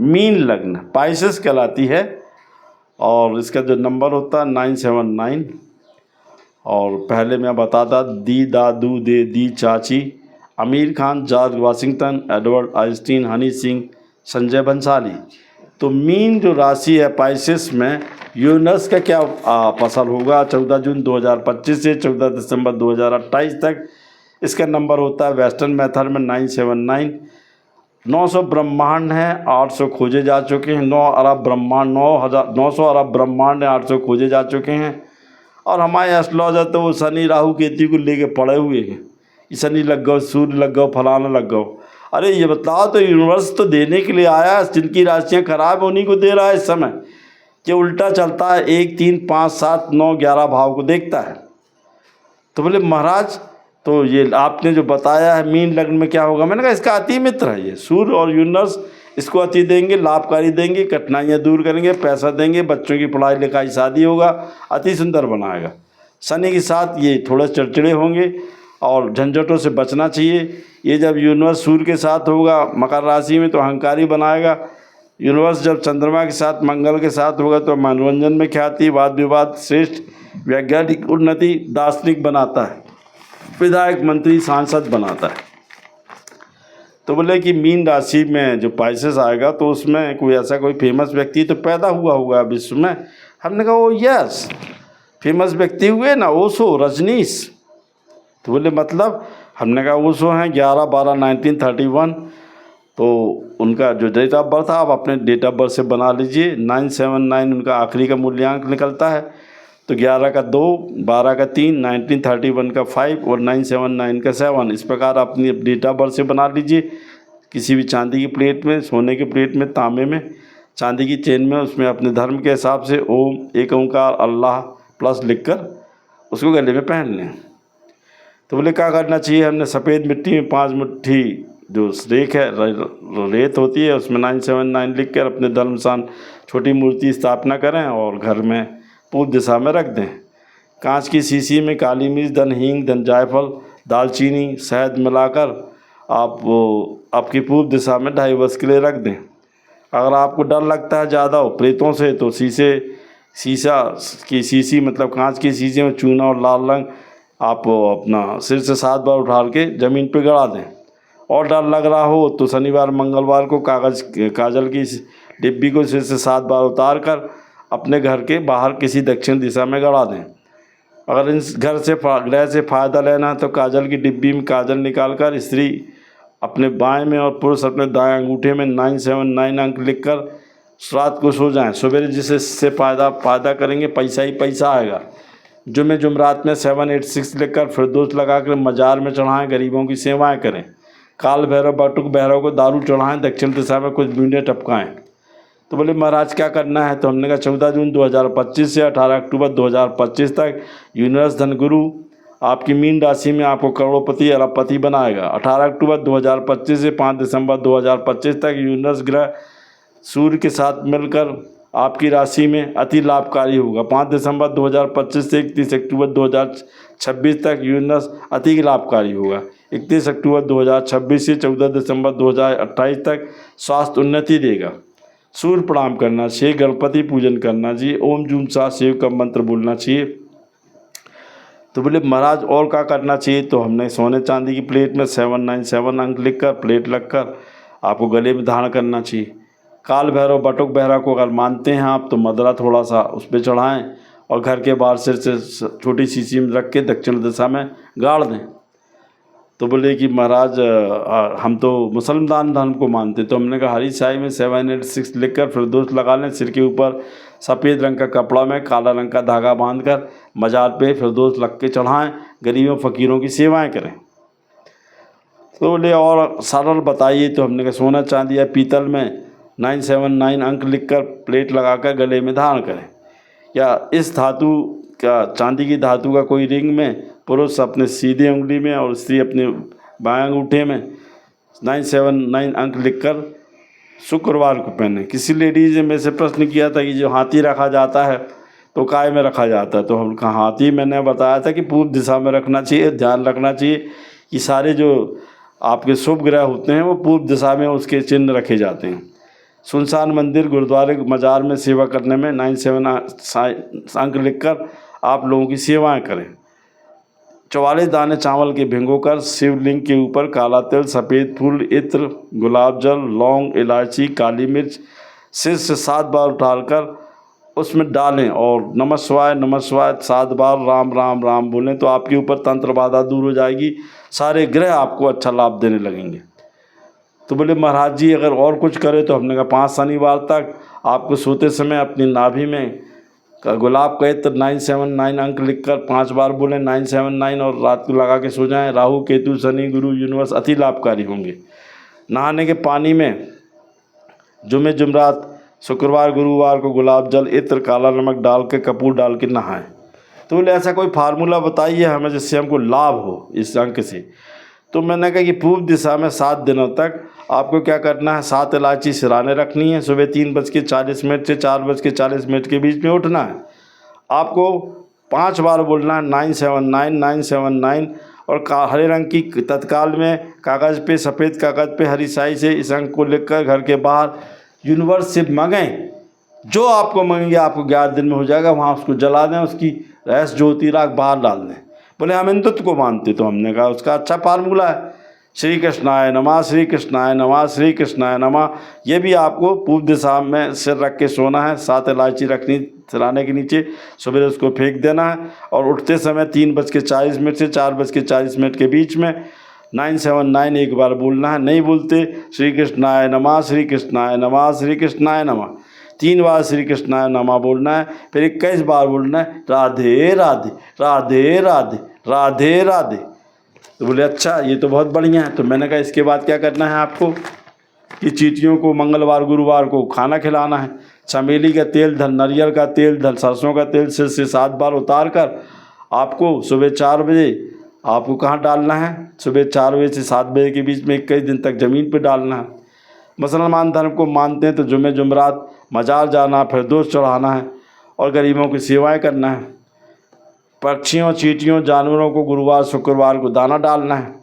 Mean लग्न Pisces कहलाती है। और इसका जो नंबर होता है 979। और पहले मैं बताता दी दादू दे दी चाची, Aamir Khan, George Washington, Edward Einstein, Honey Singh, Sanjay Bhansali. तो मीन जो राशि है पाइसेस में यूरेनस का क्या फसल होगा 14 जून 2025 से 14 दिसंबर 2028 तक। इसका नंबर होता है वेस्टर्न मेथड में 979। 900 ब्रह्मांड हैं, 800 खोजे जा चुके हैं। 9 अरब ब्रह्मांड 900 अरब ब्रह्मांड हैं, 800 खोजे जा चुके हैं। और हमारे एस्ट्रोलॉजर तो वो शनि राहु केतु को लेके पड़े हुए हैं, शनि लग गओ, सूर्य लग गओ, फलाना लग गओ। अरे ये बताओ, तो यूनिवर्स तो देने के लिए आया है, जिनकी राशियाँ खराब उन्हीं को दे रहा है इस समय। कि उल्टा चलता है, 1 3 5 7 9 11 भाव को देखता है। तो बोले महाराज, तो ये आपने जो बताया है मीन लग्न में क्या होगा, मैंने कहा इसका अति मित्र है ये सूर्य और यूनिवर्स। इसको अति देंगे, लाभकारी देंगे, कठिनाइयाँ दूर करेंगे, पैसा देंगे, बच्चों की पढ़ाई लिखाई शादी होगा, अति सुंदर बनाएगा। शनि के साथ ये थोड़े चिड़चिड़े होंगे और झंझटों से बचना चाहिए। ये जब यूनिवर्स सूर्य के साथ होगा मकर राशि में तो अहंकारी बनाएगा। यूनिवर्स जब चंद्रमा के साथ मंगल के साथ होगा तो मनोरंजन में ख्याति, वाद विवाद, श्रेष्ठ, वैज्ञानिक उन्नति, दार्शनिक बनाता है, विधायक, मंत्री, सांसद बनाता है। तो बोले कि मीन राशि में जो पाइसेस आएगा तो उसमें कोई ऐसा कोई फेमस व्यक्ति तो पैदा हुआ होगा विश्व में। हमने कहा वो यस, फेमस व्यक्ति हुए ना, ओशो, रजनीश। तो बोले मतलब, हमने कहा ओशो हैं 11/12/1931। तो उनका जो डेट ऑफ बर्थ था आप अपने डेट ऑफ बर्थ से बना लीजिए। 979 उनका आखिरी का मूल्यांक निकलता है। तो 11 का 2, 12 का 3, 1931 का 5 और 979 का 7। इस प्रकार अपनी डेट ऑफ बर्थ से बना लीजिए। किसी भी चांदी की प्लेट में, सोने की प्लेट में, तांबे में, चांदी की चेन में, उसमें अपने धर्म के हिसाब से ओम, एक ओंकार, अल्लाह प्लस लिखकर उसको गले में पहन लें। तो बोले क्या करना चाहिए, हमने सफ़ेद मिट्टी में 5 मुट्ठी जो रेत है, रेत होती है, उसमें 979 लिख कर अपने धर्म स्थान छोटी मूर्ति स्थापना करें और घर में पूर्व दिशा में रख दें। कांच की शीशी में काली मिर्च, धन, हींग, धन, जायफल, दालचीनी, शहद मिलाकर आप वो आपकी पूर्व दिशा में 2.5 वर्ष के लिए रख दें। अगर आपको डर लगता है ज़्यादा प्रेतों से तो शीशा की शीशी मतलब कांच की शीशी में चूना और लाल रंग आप अपना सिर से 7 बार उठा के ज़मीन पर गड़ा दें। और डर लग रहा हो तो शनिवार मंगलवार को काजल की डिब्बी को सिर से 7 बार उतार कर अपने घर के बाहर किसी दक्षिण दिशा में गड़ा दें। अगर इस घर से ग्रह से फ़ायदा लेना है तो काजल की डिब्बी में काजल निकालकर स्त्री अपने बाएं में और पुरुष अपने दाएं अंगूठे में 979 अंक लिखकर रात को सो जाएं। सवेरे जिससे फ़ायदा करेंगे, पैसा ही पैसा आएगा। जुमेरात में 786 लिखकर फिरदौस लगाकर मज़ार में चढ़ाएं, गरीबों की सेवाएं करें। काल भैरव, बटुक भैरव को दारू चढ़ाएं, दक्षिण दिशा में कुछ बूंदें टपकाएं। तो बोले महाराज क्या करना है, तो हमने कहा 14 जून 2025 से 18 अक्टूबर 2025 तक यूनिवर्स धन गुरु आपकी मीन राशि में आपको करोड़पति अरबपति बनाएगा। 18 अक्टूबर 2025 से 5 दिसंबर 2025 तक यूनिवर्स ग्रह सूर्य के साथ मिलकर आपकी राशि में अति लाभकारी होगा। 5 दिसंबर 2025 से 31 अक्टूबर 2026 तक यूनिवर्स अति लाभकारी होगा। 31 अक्टूबर 2026 से 14 दिसंबर 2028 तक स्वास्थ्य उन्नति देगा। सूर्य प्रणाम करना चाहिए, गणपति पूजन करना चाहिए, ओम जूम सा शिव का मंत्र बोलना चाहिए। तो बोले महाराज और क्या करना चाहिए, तो हमने सोने चांदी की प्लेट में 797 अंक लिखकर प्लेट रखकर आपको गले में धारण करना चाहिए। काल भैरव, बटुक भैरव को अगर मानते हैं आप तो मदरा थोड़ा सा उस पर चढ़ाएँ और घर के बाहर सिर से छोटी शीशी में रख के दक्षिण दिशा में गाड़ दें। तो बोले कि महाराज हम तो मुसलमान धर्म को मानते, तो हमने कहा हरी स्याही में 786 लिखकर फिरदौस लगा लें। सिर के ऊपर सफ़ेद रंग का कपड़ा में काला रंग का धागा बांधकर मज़ार पे फिरदौस लग के चढ़ाएँ, गरीबों फ़कीरों की सेवाएं करें। तो बोले और सरल बताइए, तो हमने कहा सोना चांदी या पीतल में 979 अंक लिखकर प्लेट लगाकर गले में धारण करें, या इस धातु का चांदी की धातु का कोई रिंग में पुरुष अपने सीधे उंगली में और स्त्री अपने बाएं अंगूठे में 979 अंक लिखकर शुक्रवार को पहने। किसी लेडीज ने मेरे से प्रश्न किया था कि जो हाथी रखा जाता है तो काय में रखा जाता है, तो हम कहा हाथी मैंने बताया था कि पूर्व दिशा में रखना चाहिए। ध्यान रखना चाहिए कि सारे जो आपके शुभ ग्रह होते हैं वो पूर्व दिशा में उसके चिन्ह रखे जाते हैं। सुनसान मंदिर गुरुद्वारे मज़ार में सेवा करने में 97 अंक लिखकर आप लोगों की सेवाएं करें। 44 दाने चावल के भिगोकर शिवलिंग के ऊपर काला तिल, सफ़ेद फूल, इत्र, गुलाब जल, लौंग, इलायची, काली मिर्च सिर से 7 बार उठाकर उसमें डालें और नमः शिवाय 7 बार राम राम राम बोलें तो आपके ऊपर तंत्र बाधा दूर हो जाएगी, सारे ग्रह आपको अच्छा लाभ देने लगेंगे। तो बोले महाराज जी अगर और कुछ करे तो हमने कहा 5 शनिवार तक आपको सोते समय अपनी नाभि में गुलाब का इत्र 979 अंक लिखकर 5 बार बोलें 979 और रात को लगा के सो जाएं। राहु, केतु, शनि, गुरु, यूनिवर्स अति लाभकारी होंगे। नहाने के पानी में जुमे, जुमरात, शुक्रवार, गुरुवार को गुलाब जल, इत्र, काला नमक डाल के कपूर डाल के नहाएं। तो बोले ऐसा कोई फार्मूला बताइए हमें जिससे हमको लाभ हो इस अंक से। तो मैंने कहा कि पूर्व दिशा में 7 दिनों तक आपको क्या करना है, 7 इलायची सिराने रखनी है। सुबह 3:40 से 4:40 के बीच में उठना है। आपको 5 बार बोलना है 979 979 और हरे रंग की तत्काल में कागज़ पे, सफ़ेद कागज़ पे हरी स्याही से इस अंक को लिखकर घर के बाहर यूनिवर्स से मांगें। जो आपको मांगेंगे आपको 11 दिन में हो जाएगा। वहाँ उसको जला दें, उसकी रहस्य ज्योति राख बाहर डाल दें। बोले हम हिंदुत्व को मानते, तो हमने कहा उसका अच्छा फार्मूला है, श्री कृष्णाय नमः, श्री कृष्णाय नमः, श्री कृष्णाय नमः। ये भी आपको पूर्व दिशा में सिर रख के सोना है, 7 इलायची रखनी सिराने के नीचे, सुबह उसको फेंक देना है और उठते समय 3:40 से 4:40 के बीच में 979 एक बार बोलना है। नहीं बोलते श्री कृष्णाय नमः, श्री कृष्णाय नमः, श्री कृष्णाय नमः 3 बार श्री कृष्णाय नमः बोलना है। फिर 21 बार बोलना है राधे राधे राधे राधे राधे राधे। तो बोले अच्छा ये तो बहुत बढ़िया है। तो मैंने कहा इसके बाद क्या करना है आपको कि चींटियों को मंगलवार गुरुवार को खाना खिलाना है। चमेली का तेल, नारियल का तेल, सरसों का तेल सिर से 7 बार उतार कर आपको सुबह 4 बजे आपको कहाँ डालना है, सुबह 4 बजे से 7 बजे के बीच में 21 दिन तक ज़मीन पर डालना है। मुसलमान धर्म को मानते हैं तो जुमे जुमरात मज़ार जाना, फिरदौस चढ़ाना है और गरीबों की सेवाएं करना है। पक्षियों, चींटियों, जानवरों को गुरुवार शुक्रवार को दाना डालना है।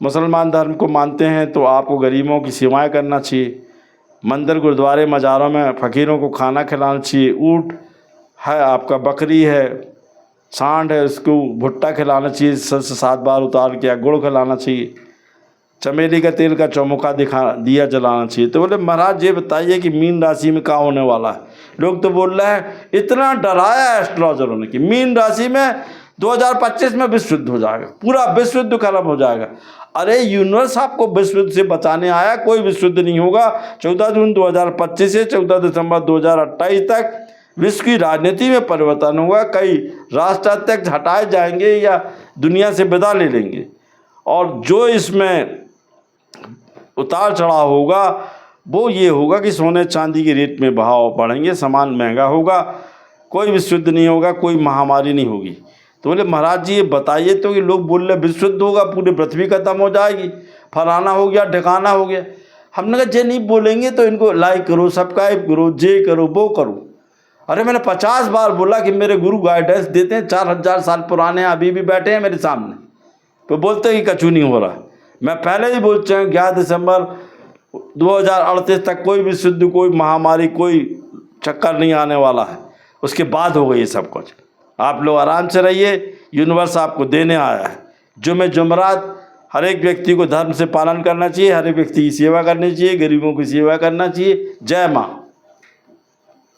मुसलमान धर्म को मानते हैं तो आपको गरीबों की सेवाएं करना चाहिए। मंदिर, गुरुद्वारे, मज़ारों में फ़कीरों को खाना खिलाना चाहिए। ऊँट है आपका, बकरी है, सांड है, उसको भुट्टा खिलाना चाहिए, सिर से 7 बार उतार के गुड़ खिलाना चाहिए। चमेली का तेल का चौमुखा दिया जलाना चाहिए। तो बोले महाराज ये बताइए कि मीन राशि में क्या होने वाला है। लोग तो बोल रहे हैं, इतना डराया एस्ट्रोलॉजरों ने कि मीन राशि में 2025 में विश्व युद्ध हो जाएगा, पूरा विश्व युद्ध खत्म हो जाएगा। अरे यूनिवर्स आपको विश्व युद्ध से बचाने आया, कोई विश्व युद्ध नहीं होगा। 14 जून 2025 से 14 दिसंबर 2028 तक विश्व की राजनीति में परिवर्तन होगा। कई राष्ट्राध्यक्ष हटाए जाएंगे या दुनिया से विदा ले लेंगे और जो इसमें उतार चढ़ाव होगा वो ये होगा कि सोने चांदी के रेट में भाव बढ़ेंगे, सामान महंगा होगा, कोई विश्व युद्ध नहीं होगा, कोई महामारी नहीं होगी। तो बोले महाराज जी ये बताइए तो कि लोग बोल रहे विश्व युद्ध होगा, पूरी पृथ्वी खत्म हो जाएगी, फलाना हो गया, ठिकाना हो गया। हमने कहा जे नहीं बोलेंगे तो इनको लाइक करो, सब्सक्राइब करो, जे करो वो करो। अरे मैंने 50 बार बोला कि मेरे गुरु गाइडेंस देते हैं, 4000 साल पुराने अभी भी बैठे हैं मेरे सामने, तो बोलते हैं कि कछु नहीं हो रहा है। मैं पहले ही बोल चुका हूँ 11 दिसंबर 2038 तक कोई विश्व युद्ध, कोई महामारी, कोई चक्कर नहीं आने वाला है। उसके बाद होगा ये सब कुछ। आप लोग आराम से रहिए, यूनिवर्स आपको देने आया है। जुमे जुमरात हर एक व्यक्ति को धर्म से पालन करना चाहिए, हर एक व्यक्ति की सेवा करनी चाहिए, गरीबों की सेवा करना चाहिए। जय माँ।